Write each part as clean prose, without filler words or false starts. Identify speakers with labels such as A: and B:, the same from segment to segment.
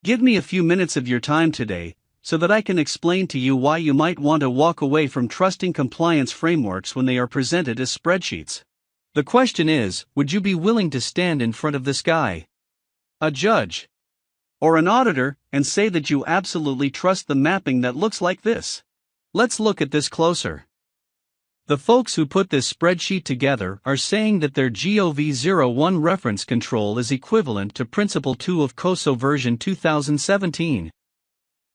A: Give me a few minutes of your time today, so that I can explain to you why you might want to walk away from trusting compliance frameworks when they are presented as spreadsheets. The question is, would you be willing to stand in front of this guy, a judge, or an auditor, and say that you absolutely trust the mapping that looks like this? Let's look at this closer. The folks who put this spreadsheet together are saying that their GOV01 reference control is equivalent to Principle 2 of COSO version 2017.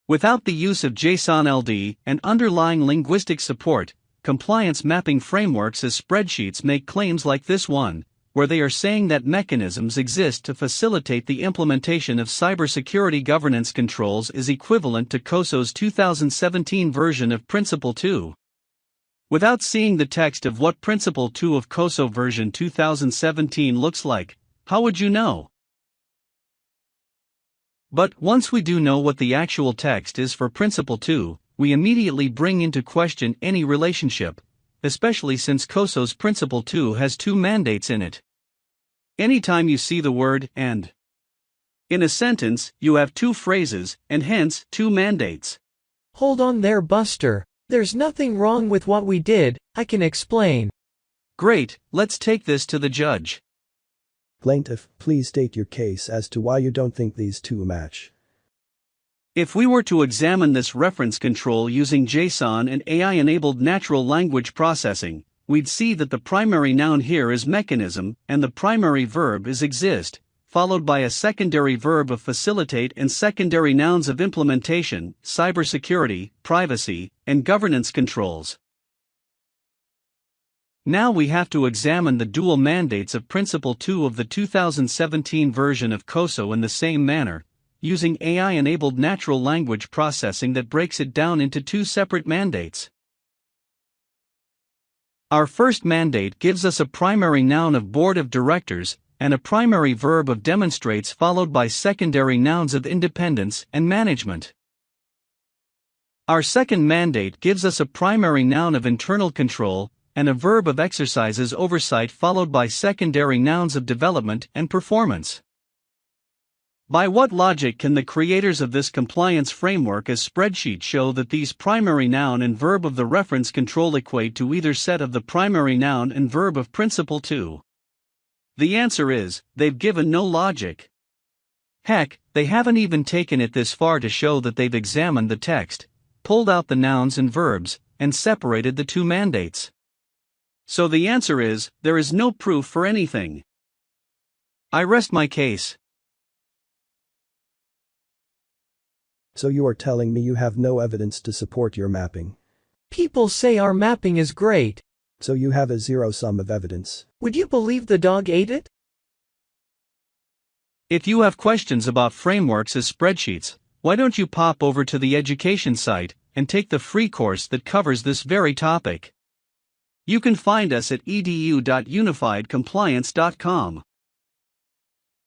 A: Without the use of JSON LD and underlying linguistic support, compliance mapping frameworks as spreadsheets make claims like this one, where they are saying that mechanisms exist to facilitate the implementation of cybersecurity governance controls is equivalent to COSO's 2017 version of Principle 2. Without seeing the text of what Principle 2 of COSO version 2017 looks like, how would you know? But once we do know what the actual text is for Principle 2, we immediately bring into question any relationship, especially since COSO's Principle 2 has two mandates in it. Anytime you see the word "and" in a sentence, you have two phrases, and hence, two mandates.
B: Hold on there, Buster. There's nothing wrong with what we did, I can explain.
A: Great, let's take this to the judge.
C: Plaintiff, please state your case as to why you don't think these two match.
A: If we were to examine this reference control using JSON and AI-enabled natural language processing, we'd see that the primary noun here is mechanism and the primary verb is exist, followed by a secondary verb of facilitate and secondary nouns of implementation, cybersecurity, privacy, and governance controls. Now we have to examine the dual mandates of Principle 2 of the 2017 version of COSO in the same manner, using AI-enabled natural language processing that breaks it down into two separate mandates. Our first mandate gives us a primary noun of board of directors and a primary verb of demonstrates followed by secondary nouns of independence and management. Our second mandate gives us a primary noun of internal control and a verb of exercises oversight followed by secondary nouns of development and performance. By what logic can the creators of this compliance framework as spreadsheet show that these primary noun and verb of the reference control equate to either set of the primary noun and verb of Principle 2? The answer is, they've given no logic. Heck, they haven't even taken it this far to show that they've examined the text, pulled out the nouns and verbs, and separated the two mandates. So the answer is, there is no proof for anything. I rest my case.
C: So you are telling me you have no evidence to support your mapping?
B: People say our mapping is great.
C: So you have a zero sum of evidence.
B: Would you believe the dog ate it?
A: If you have questions about frameworks as spreadsheets, why don't you pop over to the education site and take the free course that covers this very topic? You can find us at edu.unifiedcompliance.com.